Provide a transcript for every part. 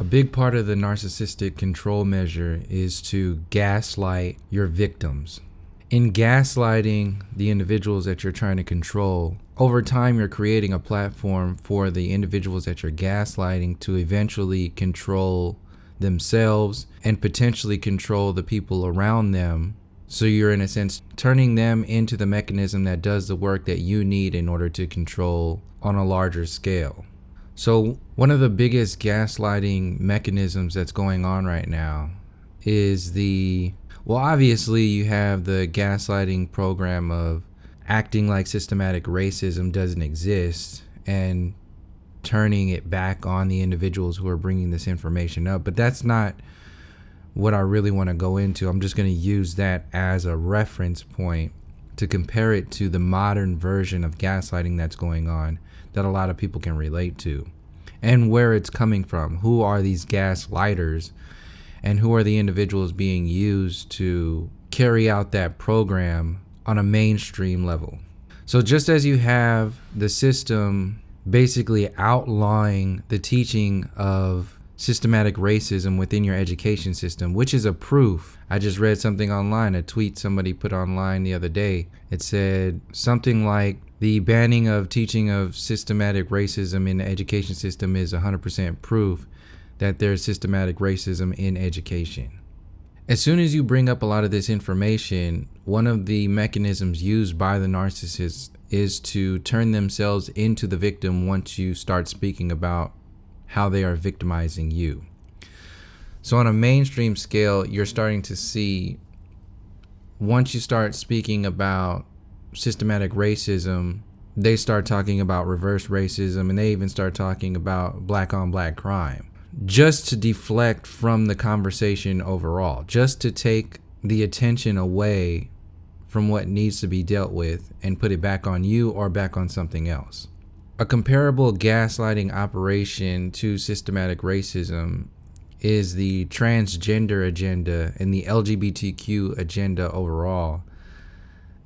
A big part of the narcissistic control measure is to gaslight your victims. In gaslighting the individuals that you're trying to control, over time you're creating a platform for the individuals that you're gaslighting to eventually control themselves and potentially control the people around them. So you're, in a sense, turning them into the mechanism that does the work that you need in order to control on a larger scale. So one of the biggest gaslighting mechanisms that's going on right now is obviously you have the gaslighting program of acting like systematic racism doesn't exist and turning it back on the individuals who are bringing this information up. But that's not what I really want to go into. I'm just going to use that as a reference point to compare it to the modern version of gaslighting that's going on that a lot of people can relate to, and where it's coming from. Who are these gaslighters, and who are the individuals being used to carry out that program on a mainstream level? So just as you have the system basically outlawing the teaching of systematic racism within your education system, which is a proof. I just read something online, a tweet somebody put online the other day. It said something like, the banning of teaching of systematic racism in the education system is 100% proof that there's systematic racism in education. As soon as you bring up a lot of this information, one of the mechanisms used by the narcissist is to turn themselves into the victim once you start speaking about how they are victimizing you. So on a mainstream scale, you're starting to see, once you start speaking about systematic racism, they start talking about reverse racism, and they even start talking about black on black crime, just to deflect from the conversation overall, just to take the attention away from what needs to be dealt with and put it back on you or back on something else. A comparable gaslighting operation to systematic racism is the transgender agenda and the LGBTQ agenda overall,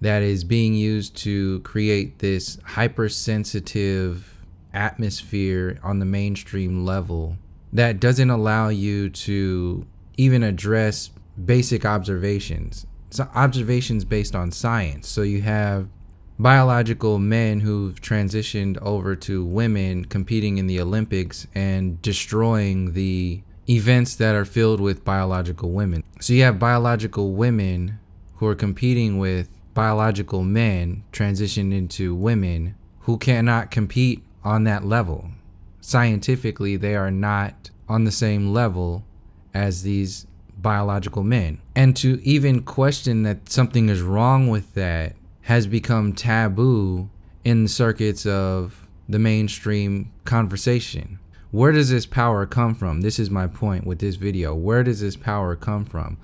that is being used to create this hypersensitive atmosphere on the mainstream level that doesn't allow you to even address basic observations. So observations based on science. So you have biological men who've transitioned over to women competing in the Olympics and destroying the events that are filled with biological women. So you have biological women who are competing with biological men transitioned into women who cannot compete on that level. Scientifically, they are not on the same level as these biological men. And to even question that something is wrong with that has become taboo in the circuits of the mainstream conversation. Where does this power come from? This is my point with this video. Where does this power come from?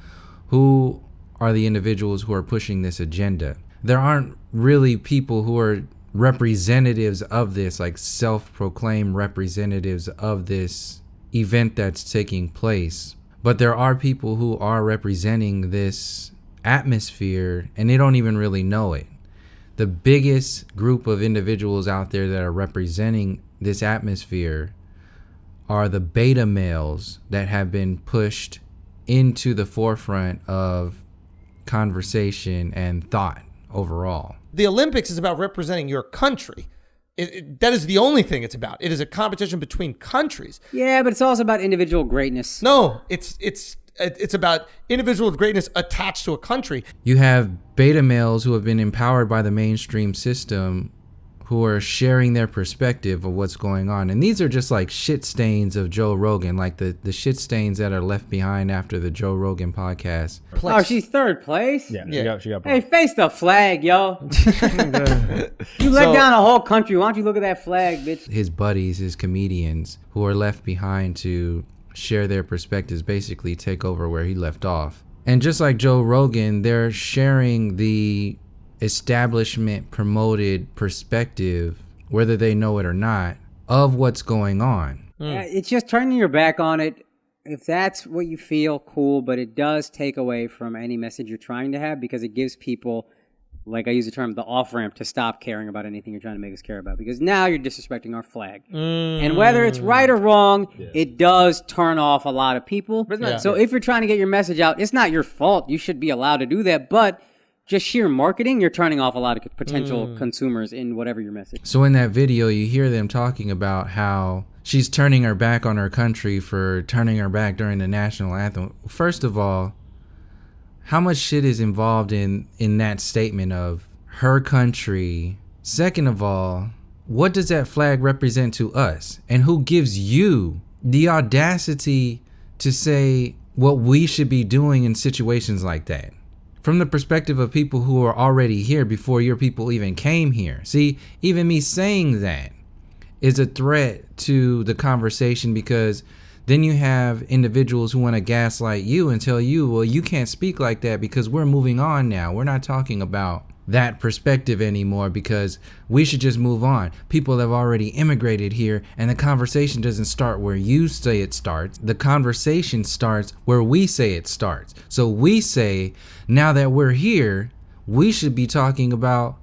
Who are the individuals who are pushing this agenda? There aren't really people who are representatives of this, like self-proclaimed representatives of this event that's taking place. But there are people who are representing this atmosphere, and they don't even really know it. The biggest group of individuals out there that are representing this atmosphere are the beta males that have been pushed into the forefront of conversation and thought overall. The Olympics is about representing your country. That is the only thing it's about. It is a competition between countries. Yeah, but it's also about individual greatness. No, it's about individual greatness attached to a country. You have beta males who have been empowered by the mainstream system who are sharing their perspective of what's going on. And these are just like shit stains of Joe Rogan, like the shit stains that are left behind after the Joe Rogan podcast. Oh, she's third place? Yeah. She got Hey, face the flag, yo. You let down a whole country. Why don't you look at that flag, bitch? His buddies, his comedians, who are left behind to share their perspectives, basically take over where he left off. And just like Joe Rogan, they're sharing the establishment promoted perspective, whether they know it or not, of what's going on. It's just turning your back on it. If that's what you feel, cool, but it does take away from any message you're trying to have, because it gives people like I use the term, the off-ramp to stop caring about anything you're trying to make us care about, because now you're disrespecting our flag. And whether it's right or wrong, it does turn off a lot of people. So if you're trying to get your message out, it's not your fault. You should be allowed to do that, but just sheer marketing, you're turning off a lot of potential consumers in whatever your message. So in that video, you hear them talking about how she's turning her back on her country for turning her back during the national anthem. First of all, how much shit is involved in that statement of her country? Second of all, what does that flag represent to us? And who gives you the audacity to say what we should be doing in situations like that? From the perspective of people who are already here before your people even came here. See, even me saying that is a threat to the conversation, because then you have individuals who want to gaslight you and tell you, well, you can't speak like that because we're moving on now. We're not talking about that perspective anymore because we should just move on. People have already immigrated here, and the conversation doesn't start where you say it starts. The conversation starts where we say it starts. So we say, now that we're here, we should be talking about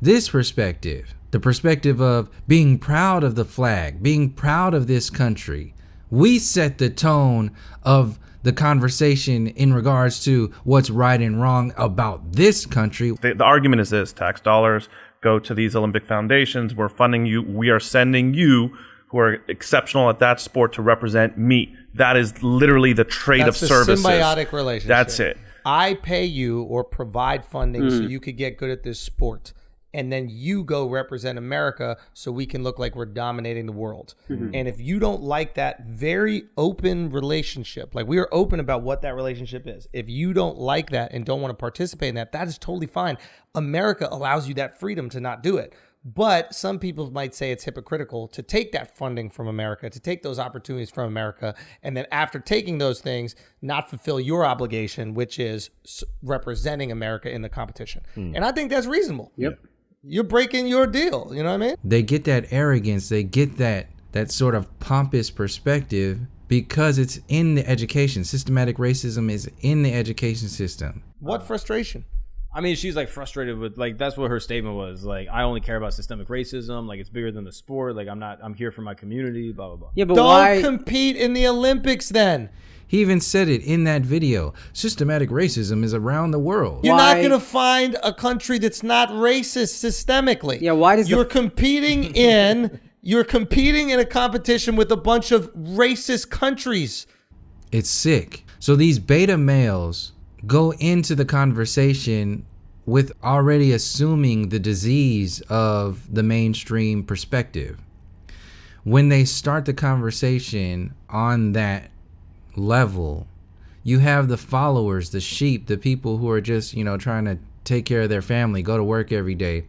this perspective, the perspective of being proud of the flag, being proud of this country. We set the tone of the conversation in regards to what's right and wrong about this country. The argument is this: tax dollars go to these Olympic foundations. We're funding you. We are sending you, who are exceptional at that sport, to represent me. That is literally the trade of services. That's a symbiotic relationship. That's it. I pay you or provide funding so you could get good at this sport. And then you go represent America so we can look like we're dominating the world. And if you don't like that very open relationship, like we are open about what that relationship is. If you don't like that and don't want to participate in that, that is totally fine. America allows you that freedom to not do it. But some people might say it's hypocritical to take that funding from America, to take those opportunities from America, and then after taking those things, not fulfill your obligation, which is representing America in the competition. And I think that's reasonable. Yep. You're breaking your deal. You know what I mean? They get that arrogance. They get that sort of pompous perspective because it's in the education. Systematic racism is in the education system. What frustration? I mean, she's like frustrated with, like, that's what her statement was. Like, I only care about systemic racism. Like, it's bigger than the sport. Like, I'm here for my community, blah, blah, blah. Yeah, but Don't compete in the Olympics then. He even said it in that video. Systematic racism is around the world. You're not going to find a country that's not racist systemically. Yeah, why does you're competing in a competition with a bunch of racist countries. It's sick. So these beta males go into the conversation with already assuming the disease of the mainstream perspective. When they start the conversation on that level, you have the followers, the sheep, the people who are just, trying to take care of their family, go to work every day.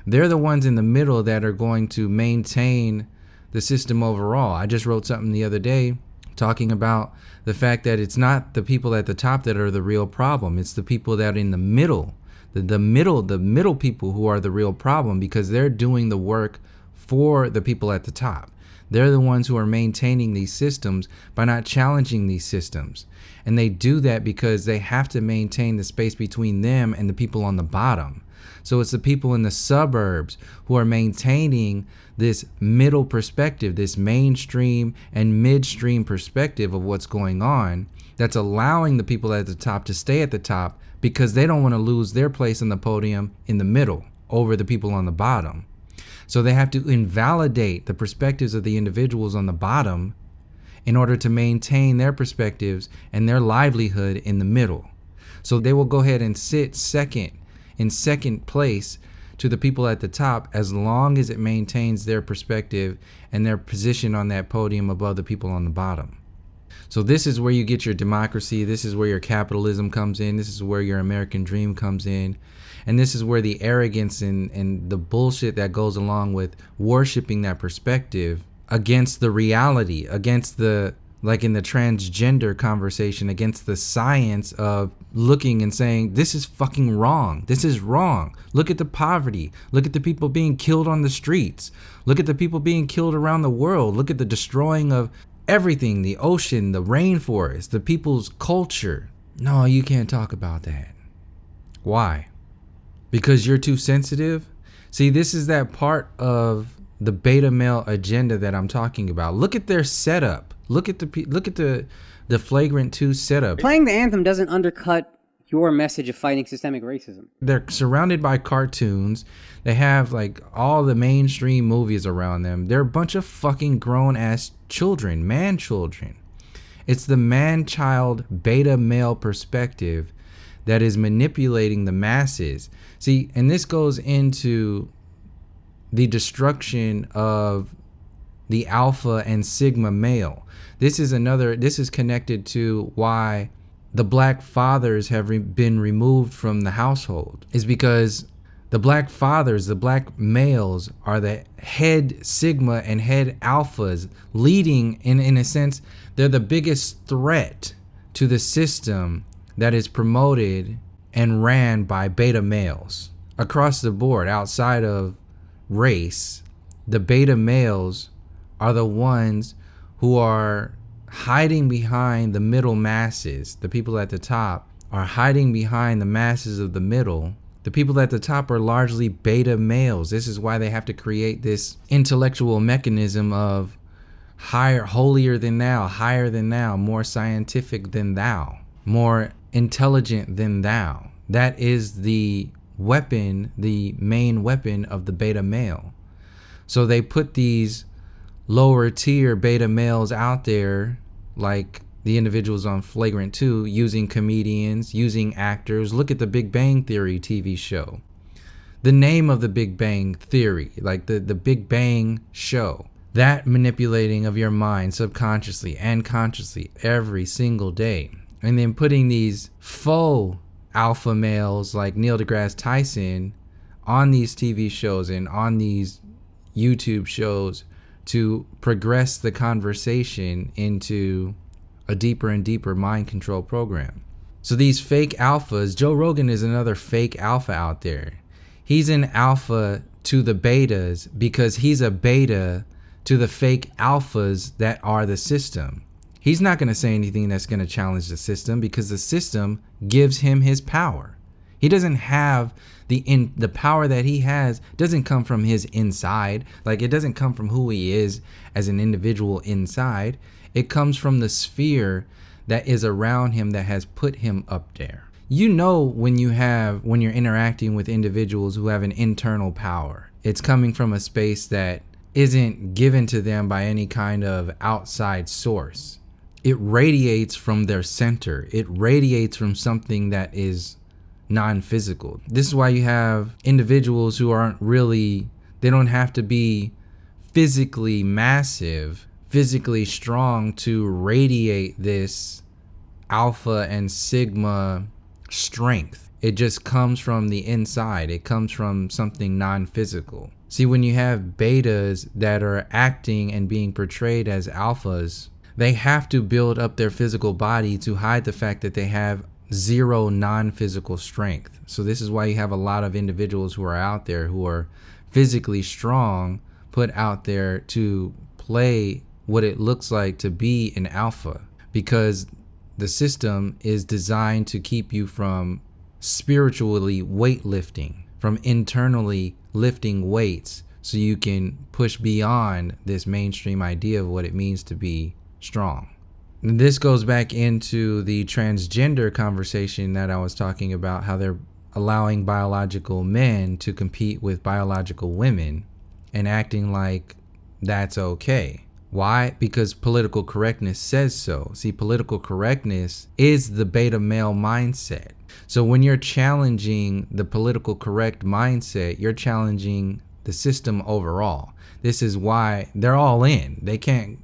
They're the ones in the middle that are going to maintain the system overall. I just wrote something the other day talking about the fact that it's not the people at the top that are the real problem. It's the people that are in the middle, the middle people who are the real problem, because they're doing the work for the people at the top. They're the ones who are maintaining these systems by not challenging these systems. And they do that because they have to maintain the space between them and the people on the bottom. So it's the people in the suburbs who are maintaining this middle perspective, this mainstream and midstream perspective of what's going on, that's allowing the people at the top to stay at the top because they don't want to lose their place on the podium in the middle over the people on the bottom. So they have to invalidate the perspectives of the individuals on the bottom in order to maintain their perspectives and their livelihood in the middle. So they will go ahead and sit in second place to the people at the top as long as it maintains their perspective and their position on that podium above the people on the bottom. So this is where you get your democracy. This is where your capitalism comes in. This is where your American dream comes in. And this is where the arrogance and the bullshit that goes along with worshiping that perspective against the reality, against the, like in the transgender conversation, against the science of looking and saying, this is fucking wrong. This is wrong. Look at the poverty. Look at the people being killed on the streets. Look at the people being killed around the world. Look at the destroying of everything, the ocean, the rainforest, the people's culture. No, you can't talk about that. Why? because you're too sensitive. See, this is that part of the beta male agenda that I'm talking about. Look at their setup. Look at the Flagrant 2 setup. Playing the anthem doesn't undercut your message of fighting systemic racism. They're surrounded by cartoons. They have like all the mainstream movies around them. They're a bunch of fucking grown ass children, man children. It's the man-child beta male perspective that is manipulating the masses. See, and this goes into the destruction of the alpha and sigma male. This is connected to why the black fathers have been removed from the household, is because the black fathers, the black males, are the head sigma and head alphas, leading in a sense, they're the biggest threat to the system that is promoted and ran by beta males. Across the board, outside of race, the beta males are the ones who are hiding behind the middle masses. The people at the top are hiding behind the masses of the middle. The people at the top are largely beta males. This is why they have to create this intellectual mechanism of higher, holier than thou, higher than thou, more scientific than thou, more intelligent than thou. That is the weapon, the main weapon of the beta male. So they put these lower tier beta males out there, like the individuals on Flagrant 2, using comedians, using actors. Look at the Big Bang Theory TV show. The name of the Big Bang Theory, like the Big Bang show, that manipulating of your mind subconsciously and consciously every single day. And then putting these faux alpha males like Neil deGrasse Tyson on these TV shows and on these YouTube shows to progress the conversation into a deeper and deeper mind control program. So these fake alphas, Joe Rogan is another fake alpha out there. He's an alpha to the betas because he's a beta to the fake alphas that are the system. He's not going to say anything that's going to challenge the system because the system gives him his power. He doesn't have the power that he has doesn't come from his inside. Like, it doesn't come from who he is as an individual inside. It comes from the sphere that is around him that has put him up there. You know, when you're interacting with individuals who have an internal power, it's coming from a space that isn't given to them by any kind of outside source. It radiates from their center. It radiates from something that is non-physical. This is why you have individuals who aren't really, they don't have to be physically massive, physically strong to radiate this alpha and sigma strength. It just comes from the inside. It comes from something non-physical. See, when you have betas that are acting and being portrayed as alphas, they have to build up their physical body to hide the fact that they have zero non-physical strength. So this is why you have a lot of individuals who are out there who are physically strong, put out there to play what it looks like to be an alpha, because the system is designed to keep you from spiritually weightlifting, from internally lifting weights, so you can push beyond this mainstream idea of what it means to be strong. And this goes back into the transgender conversation that I was talking about, how they're allowing biological men to compete with biological women and acting like that's okay. Why? Because political correctness says so. See, political correctness is the beta male mindset. So when you're challenging the political correct mindset, you're challenging the system overall. This is why they're all in. They can't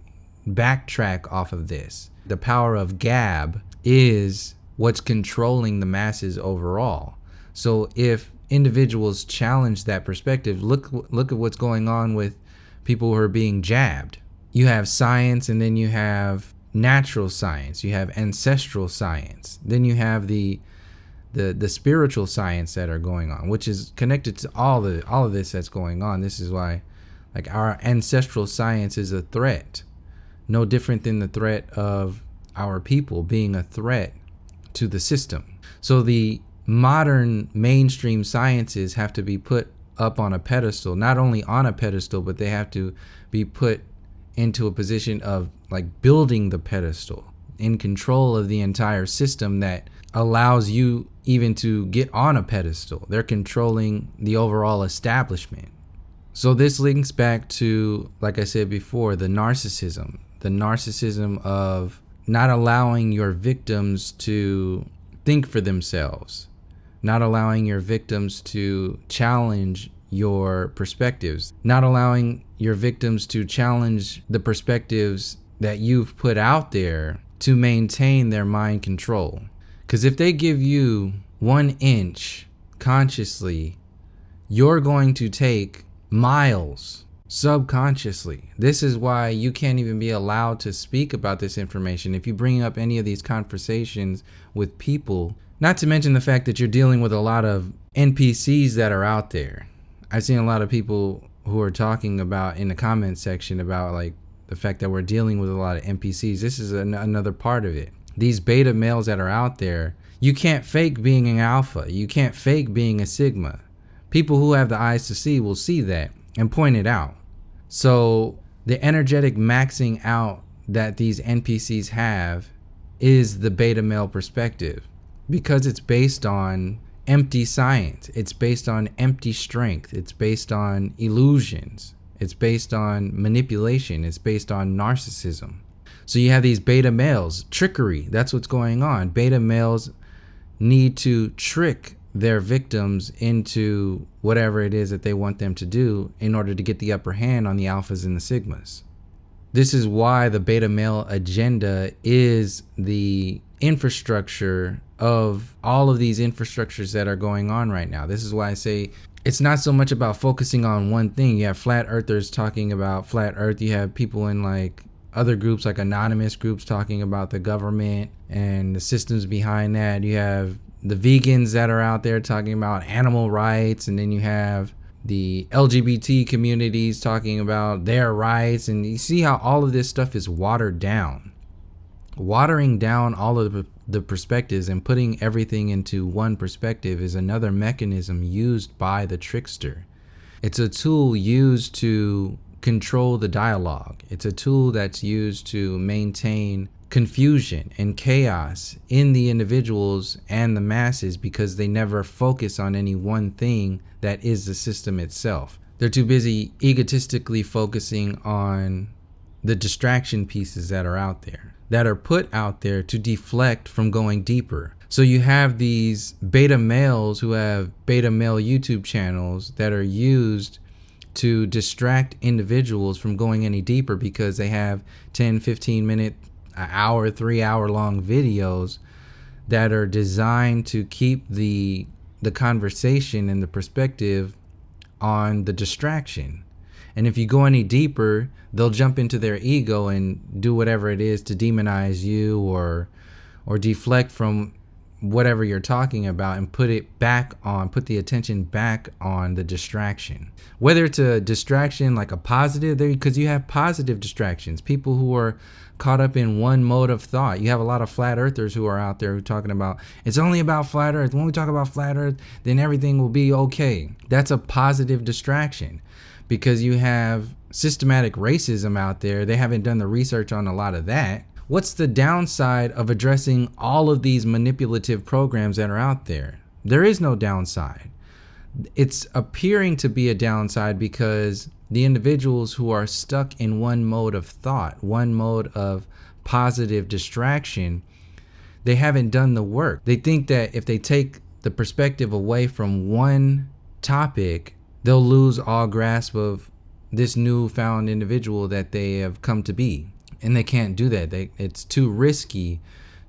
backtrack off of this. The power of gab is what's controlling the masses overall. So if individuals challenge that perspective, look at what's going on with people who are being jabbed. You have science, and then you have natural science, you have ancestral science, then you have the spiritual science that are going on, which is connected to all of this that's going on. This is why, like, our ancestral science is a threat, no different than the threat of our people being a threat to the system. So the modern mainstream sciences have to be put up on a pedestal, not only on a pedestal, but they have to be put into a position of like building the pedestal, in control of the entire system that allows you even to get on a pedestal. They're controlling the overall establishment. So this links back to, like I said before, the narcissism of not allowing your victims to think for themselves, not allowing your victims to challenge your perspectives, not allowing your victims to challenge the perspectives that you've put out there to maintain their mind control. Because if they give you 1 inch consciously, you're going to take miles subconsciously. This is why you can't even be allowed to speak about this information. If you bring up any of these conversations with people, not to mention the fact that you're dealing with a lot of NPCs that are out there. I've seen a lot of people who are talking about in the comment section about like the fact that we're dealing with a lot of NPCs. This is another part of it. These beta males that are out there, you can't fake being an alpha. You can't fake being a sigma. People who have the eyes to see will see that and point it out. So the energetic maxing out that these NPCs have is the beta male perspective, because it's based on empty science. It's based on empty strength. It's based on illusions. It's based on manipulation. It's based on narcissism. So you have these beta males, trickery. That's what's going on. Beta males need to trick their victims into whatever it is that they want them to do in order to get the upper hand on the alphas and the sigmas. This is why the beta male agenda is the infrastructure of all of these infrastructures that are going on right now. This is why I say it's not so much about focusing on one thing. You have flat earthers talking about flat earth. You have people in like other groups, like anonymous groups, talking about the government and the systems behind that. You have the vegans that are out there talking about animal rights, and then you have the LGBT communities talking about their rights. And you see how all of this stuff is watered down. Watering down all of the perspectives and putting everything into one perspective is another mechanism used by the trickster. It's a tool used to control the dialogue. It's a tool that's used to maintain confusion and chaos in the individuals and the masses, because they never focus on any one thing that is the system itself. They're too busy egotistically focusing on the distraction pieces that are out there, that are put out there to deflect from going deeper. So you have these beta males who have beta male YouTube channels that are used to distract individuals from going any deeper, because they have 10, 15 minute, an hour, 3 hour long videos that are designed to keep the conversation and the perspective on the distraction. And if you go any deeper, they'll jump into their ego and do whatever it is to demonize you or deflect from whatever you're talking about and put the attention back on the distraction. Whether it's a distraction like a positive, because you have positive distractions, people who are caught up in one mode of thought. You have a lot of flat earthers who are out there who are talking about it's only about flat earth. When we talk about flat earth, then everything will be okay. That's a positive distraction, because you have systematic racism out there. They haven't done the research on a lot of that. What's the downside of addressing all of these manipulative programs that are out there? There is no downside. It's appearing to be a downside because the individuals who are stuck in one mode of thought, one mode of positive distraction, they haven't done the work. They think that if they take the perspective away from one topic, they'll lose all grasp of this newfound individual that they have come to be. And they can't do that. It's too risky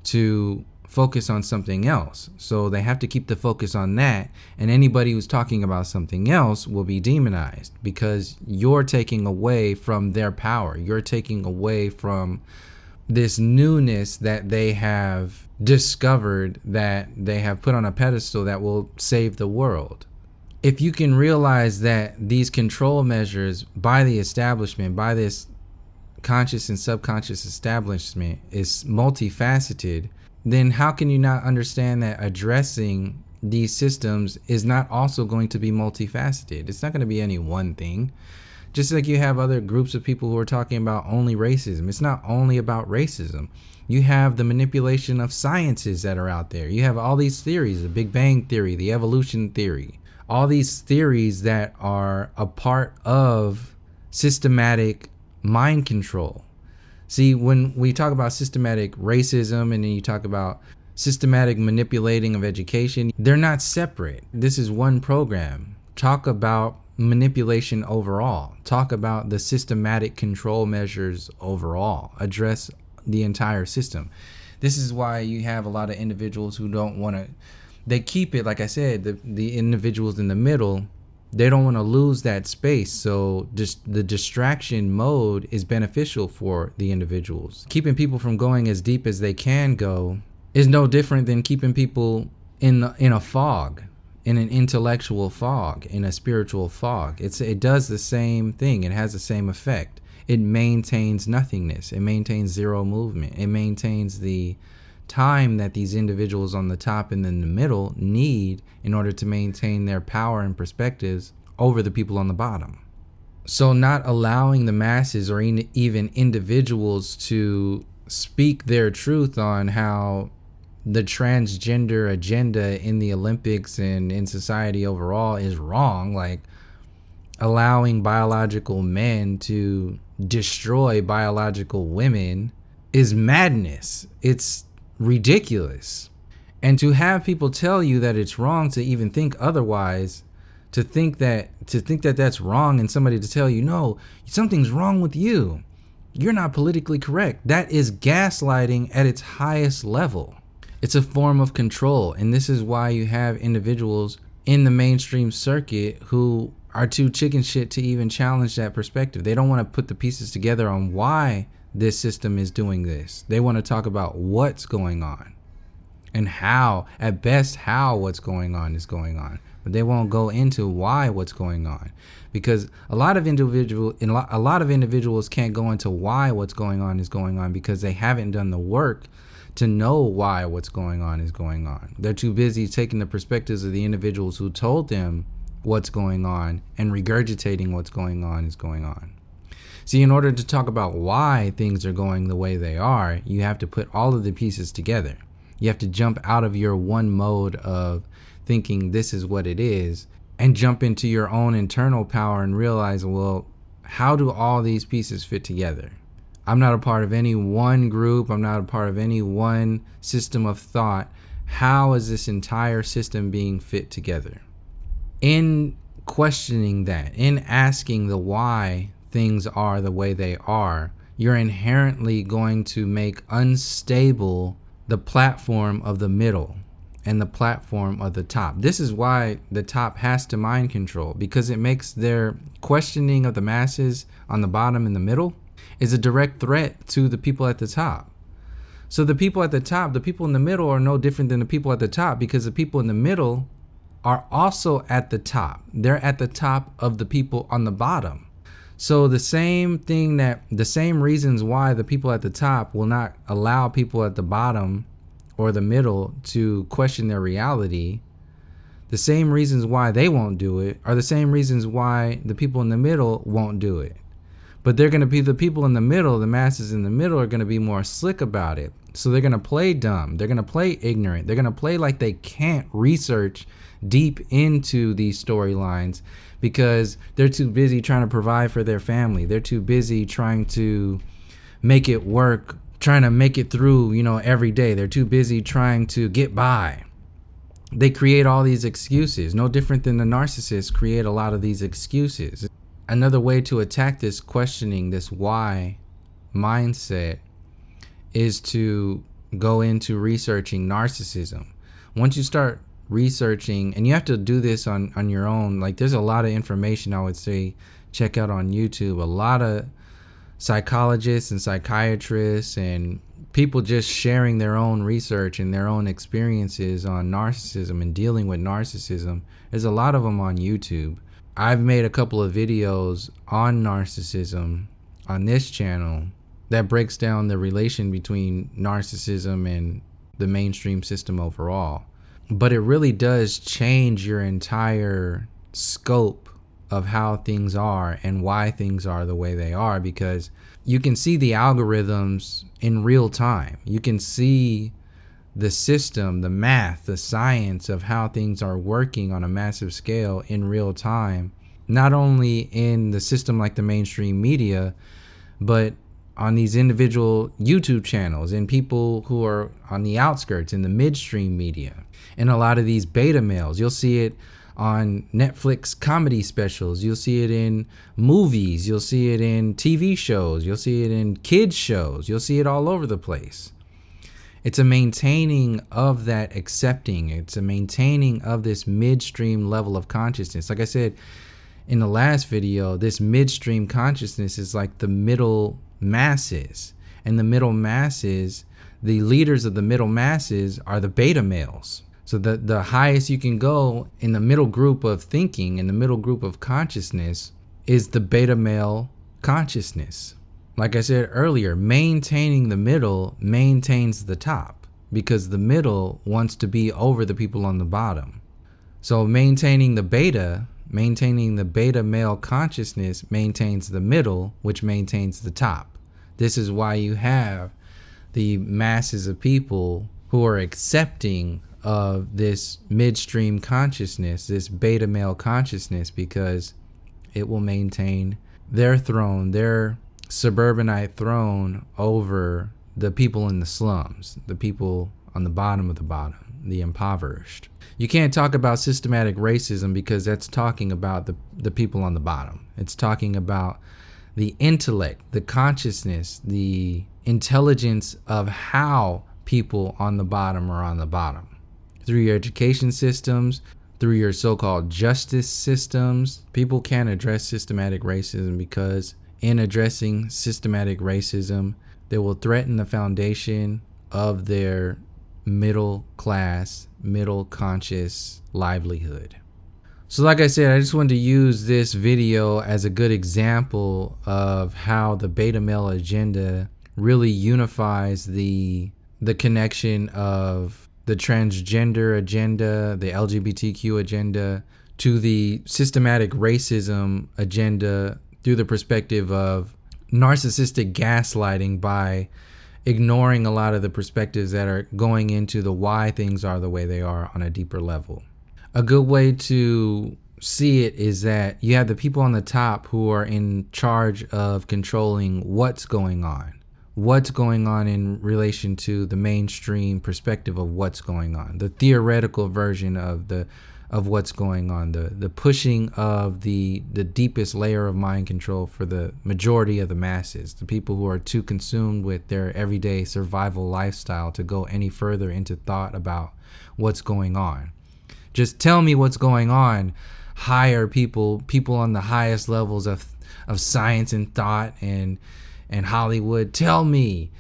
to focus on something else. So they have to keep the focus on that. And anybody who's talking about something else will be demonized, because you're taking away from their power. You're taking away from this newness that they have discovered, that they have put on a pedestal that will save the world. If you can realize that these control measures by the establishment, by this conscious and subconscious establishment, is multifaceted, then how can you not understand that addressing these systems is not also going to be multifaceted. It's not going to be any one thing. Just like you have other groups of people who are talking about only racism. It's not only about racism. You have the manipulation of sciences that are out there. You have all these theories, the Big Bang Theory, the evolution theory, all these theories that are a part of systematic mind control. See, when we talk about systematic racism and then you talk about systematic manipulating of education, they're not separate. This is one program. Talk about manipulation overall. Talk about the systematic control measures overall. Address the entire system. This is why you have a lot of individuals who don't want to, they keep it, like I said, the individuals in the middle, they don't want to lose that space. So just the distraction mode is beneficial for the individuals. Keeping people from going as deep as they can go is no different than keeping people in a fog, in an intellectual fog, in a spiritual fog. It does the same thing. It has the same effect. It maintains nothingness. It maintains zero movement. It maintains the time that these individuals on the top and in the middle need in order to maintain their power and perspectives over the people on the bottom. So not allowing the masses or even individuals to speak their truth on how the transgender agenda in the Olympics and in society overall is wrong, like allowing biological men to destroy biological women, is madness. It's ridiculous. And to have people tell you that it's wrong, to even think otherwise, to think that that's wrong, and somebody to tell you, no, something's wrong with you, you're not politically correct, that is gaslighting at its highest level. It's a form of control. And this is why you have individuals in the mainstream circuit who are too chicken shit to even challenge that perspective. They don't want to put the pieces together on why this system is doing this. They want to talk about what's going on and how, at best, how what's going on is going on. But they won't go into why what's going on, because a lot of individuals can't go into why what's going on is going on because they haven't done the work to know why what's going on is going on. They're too busy taking the perspectives of the individuals who told them what's going on and regurgitating what's going on is going on. See, in order to talk about why things are going the way they are, you have to put all of the pieces together. You have to jump out of your one mode of thinking this is what it is and jump into your own internal power and realize, well, how do all these pieces fit together? I'm not a part of any one group. I'm not a part of any one system of thought. How is this entire system being fit together? In questioning that, in asking the why things are the way they are, you're inherently going to make unstable the platform of the middle and the platform of the top. This is why the top has to mind control, because it makes their questioning of the masses on the bottom and the middle is a direct threat to the people at the top. So the people at the top, the people in the middle are no different than the people at the top, because the people in the middle are also at the top. They're at the top of the people on the bottom. So the same reasons why the people at the top will not allow people at the bottom or the middle to question their reality, the same reasons why they won't do it are the same reasons why the people in the middle won't do it. But they're going to be the people in the middle, the masses in the middle are going to be more slick about it. So they're going to play dumb. They're going to play ignorant. They're going to play like they can't research deep into these storylines because they're too busy trying to provide for their family. They're too busy trying to make it work, trying to make it through, every day. They're too busy trying to get by. They create all these excuses, no different than the narcissists create a lot of these excuses. Another way to attack this questioning, this why mindset, is to go into researching narcissism. Once you start researching, and you have to do this on your own, like there's a lot of information I would say check out on YouTube. A lot of psychologists and psychiatrists and people just sharing their own research and their own experiences on narcissism and dealing with narcissism. There's a lot of them on YouTube. I've made a couple of videos on narcissism on this channel that breaks down the relation between narcissism and the mainstream system overall. but it really does change your entire scope of how things are and why things are the way they are, because you can see the algorithms in real time. You can see the system, the math, the science of how things are working on a massive scale in real time, not only in the system like the mainstream media, but on these individual YouTube channels and people who are on the outskirts in the midstream media. And a lot of these beta males, you'll see it on Netflix comedy specials, you'll see it in movies, you'll see it in TV shows, you'll see it in kids shows, you'll see it all over the place. It's a maintaining of that accepting. It's a maintaining of this midstream level of consciousness. Like I said in the last video, this midstream consciousness is like the middle masses. And the middle masses, the leaders of the middle masses are the beta males. So the highest you can go in the middle group of thinking, in the middle group of consciousness, is the beta male consciousness. Like I said earlier, maintaining the middle maintains the top, because the middle wants to be over the people on the bottom. So maintaining the beta male consciousness maintains the middle, which maintains the top. This is why you have the masses of people who are accepting of this midstream consciousness, this beta male consciousness, because it will maintain their throne, their suburbanite throne over the people in the slums, the people on the bottom of the bottom, the impoverished. You can't talk about systematic racism because that's talking about the people on the bottom. It's talking about the intellect, the consciousness, the intelligence of how people on the bottom are on the bottom. Through your education systems, through your so-called justice systems, people can't address systematic racism, because in addressing systematic racism, they will threaten the foundation of their middle class, middle conscious livelihood. So like I said, I just wanted to use this video as a good example of how the beta male agenda really unifies the connection of the transgender agenda, the LGBTQ agenda, to the systematic racism agenda through the perspective of narcissistic gaslighting, by ignoring a lot of the perspectives that are going into the why things are the way they are on a deeper level. A good way to see it is that you have the people on the top who are in charge of controlling what's going on in relation to the mainstream perspective of what's going on, the theoretical version of what's going on, the pushing of the deepest layer of mind control for the majority of the masses, the people who are too consumed with their everyday survival lifestyle to go any further into thought about what's going on. Just tell me what's going on. Higher people on the highest levels of science and thought and Hollywood. Tell me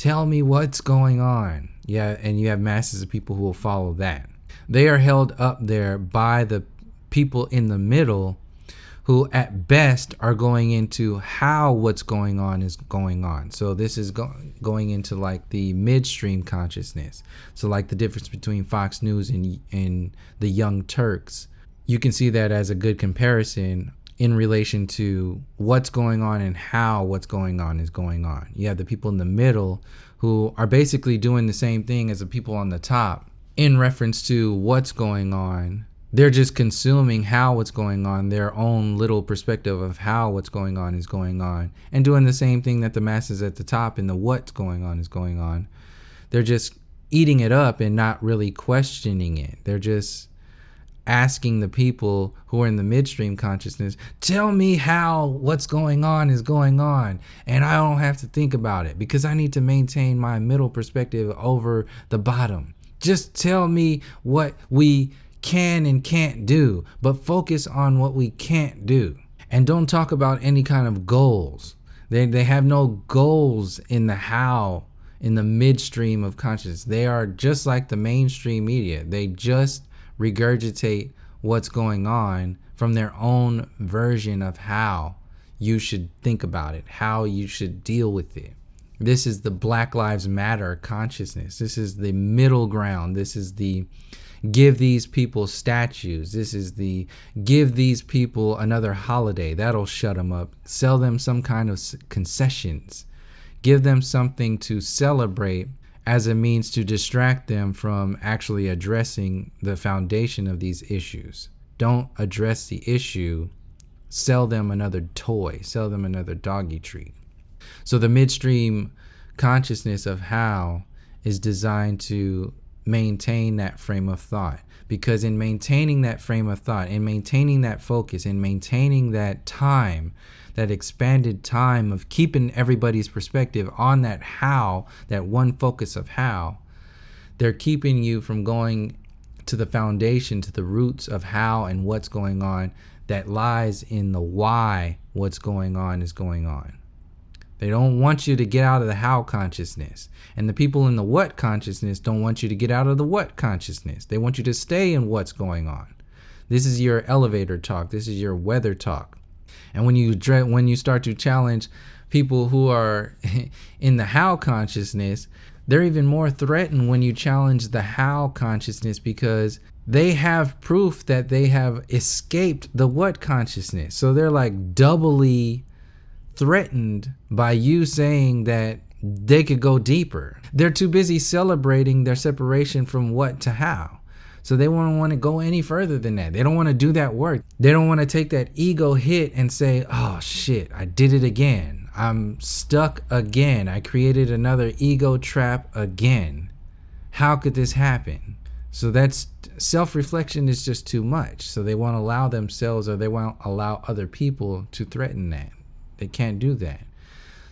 what's going on. Yeah, and you have masses of people who will follow that. They are held up there by the people in the middle, who at best are going into how what's going on is going on. So this is going into like the midstream consciousness. So like the difference between Fox News and the Young Turks. You can see that as a good comparison in relation to what's going on and how what's going on is going on. You have the people in the middle who are basically doing the same thing as the people on the top in reference to what's going on. They're just consuming how what's going on, their own little perspective of how what's going on is going on, and doing the same thing that the masses at the top in the what's going on is going on. They're just eating it up and not really questioning it. They're just asking the people who are in the midstream consciousness, tell me how what's going on is going on, and I don't have to think about it because I need to maintain my middle perspective over the bottom. Just tell me what we can and can't do, but focus on what we can't do. And don't talk about any kind of goals. They have no goals in the how, in the midstream of consciousness. They are just like the mainstream media. They just regurgitate what's going on from their own version of how you should think about it, how you should deal with it. This is the Black Lives Matter consciousness. This is the middle ground. This is the give these people statues. This is the give these people another holiday. That'll shut them up. Sell them some kind of concessions. Give them something to celebrate as a means to distract them from actually addressing the foundation of these issues. Don't address the issue. Sell them another toy. Sell them another doggy treat. So the midstream consciousness of how is designed to maintain that frame of thought. Because in maintaining that frame of thought, in maintaining that focus, in maintaining that time, that expanded time of keeping everybody's perspective on that how, that one focus of how, they're keeping you from going to the foundation, to the roots of how and what's going on that lies in the why what's going on is going on. They don't want you to get out of the how consciousness. And the people in the what consciousness don't want you to get out of the what consciousness. They want you to stay in what's going on. This is your elevator talk. This is your weather talk. And when you start to challenge people who are in the how consciousness, they're even more threatened when you challenge the how consciousness, because they have proof that they have escaped the what consciousness. So they're like doubly threatened by you saying that they could go deeper. They're too busy celebrating their separation from what to how. So they won't want to go any further than that. They don't want to do that work. They don't want to take that ego hit and say, oh shit, I did it again. I'm stuck again. I created another ego trap again. How could this happen? So that's self-reflection is just too much. So they won't allow themselves, or they won't allow other people to threaten that. They can't do that.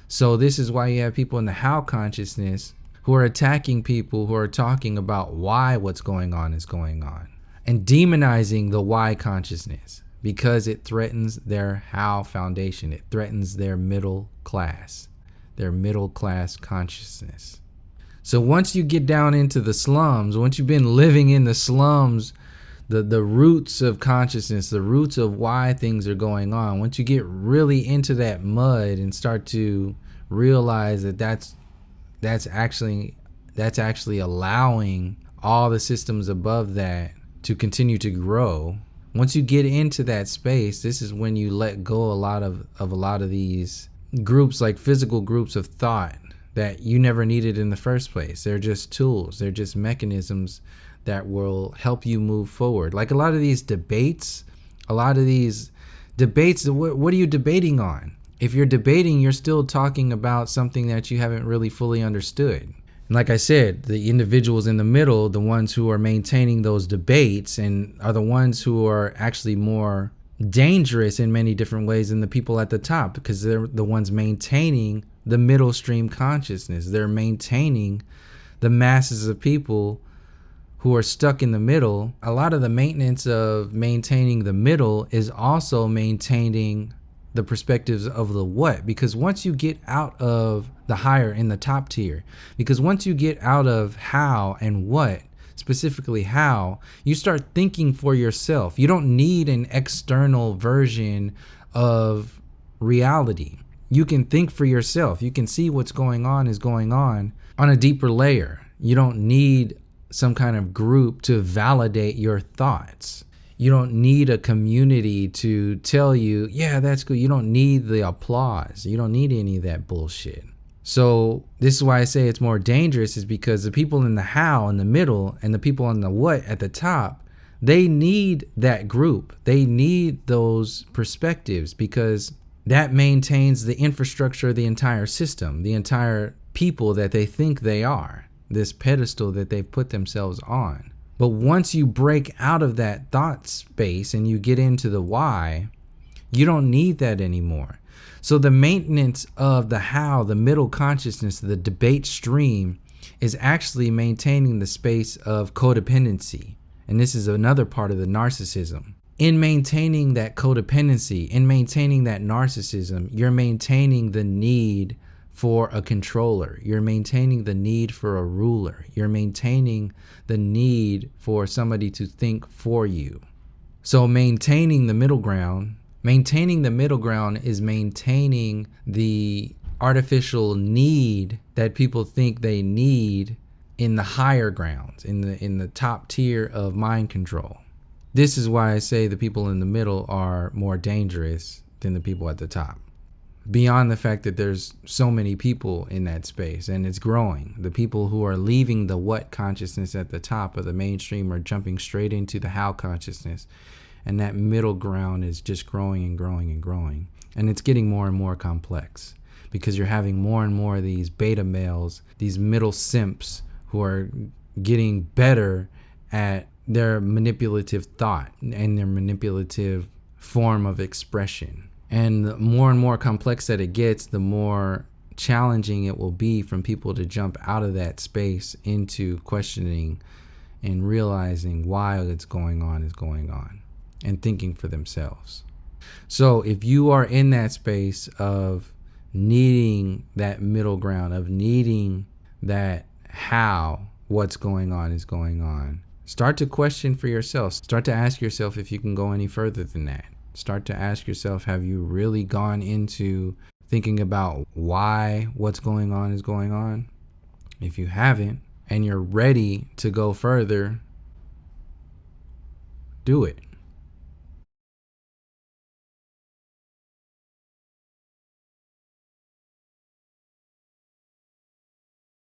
So this is why you have people in the how consciousness who are attacking people who are talking about why what's going on is going on, and demonizing the why consciousness because it threatens their how foundation. It threatens their middle class consciousness. So once you get down into the slums, once you've been living in the slums, the roots of consciousness, the roots of why things are going on, once you get really into that mud and start to realize that that's actually allowing all the systems above that to continue to grow. Once you get into that space, this is when you let go a lot of these groups, like physical groups of thought that you never needed in the first place. They're just tools. They're just mechanisms that will help you move forward. Like a lot of these debates, what are you debating on? If you're debating, you're still talking about something that you haven't really fully understood. And like I said, the individuals in the middle, the ones who are maintaining those debates, and are the ones who are actually more dangerous in many different ways than the people at the top, because they're the ones maintaining the middle stream consciousness. They're maintaining the masses of people who are stuck in the middle. A lot of the maintenance of maintaining the middle is also maintaining the perspectives of the what, because once you get out of the higher in the top tier, because once you get out of how and what, specifically how, you start thinking for yourself. You don't need an external version of reality. You can think for yourself. You can see what's going on is going on a deeper layer. You don't need some kind of group to validate your thoughts. You don't need a community to tell you, yeah, that's good. You don't need the applause. You don't need any of that bullshit. So this is why I say it's more dangerous, is because the people in the how in the middle and the people in the what at the top, they need that group. They need those perspectives, because that maintains the infrastructure of the entire system, the entire people that they think they are, this pedestal that they've put themselves on. But once you break out of that thought space and you get into the why, you don't need that anymore. So the maintenance of the how, the middle consciousness, the debate stream, is actually maintaining the space of codependency. And this is another part of the narcissism. In maintaining that codependency, in maintaining that narcissism, you're maintaining the need for a controller. You're maintaining the need for a ruler. You're maintaining the need for somebody to think for you. So maintaining the middle ground is maintaining the artificial need that people think they need in the higher grounds, in the top tier of mind control. This is why I say the people in the middle are more dangerous than the people at the top. Beyond the fact that there's so many people in that space and it's growing. The people who are leaving the what consciousness at the top of the mainstream are jumping straight into the how consciousness. And that middle ground is just growing and growing and growing. And it's getting more and more complex because you're having more and more of these beta males, these middle simps who are getting better at their manipulative thought and their manipulative form of expression. And the more and more complex that it gets, the more challenging it will be from people to jump out of that space into questioning and realizing why it's going on is going on and thinking for themselves. So if you are in that space of needing that middle ground, of needing that how what's going on is going on, start to question for yourself. Start to ask yourself if you can go any further than that. Start to ask yourself, have you really gone into thinking about why what's going on is going on? If you haven't, and you're ready to go further, do it.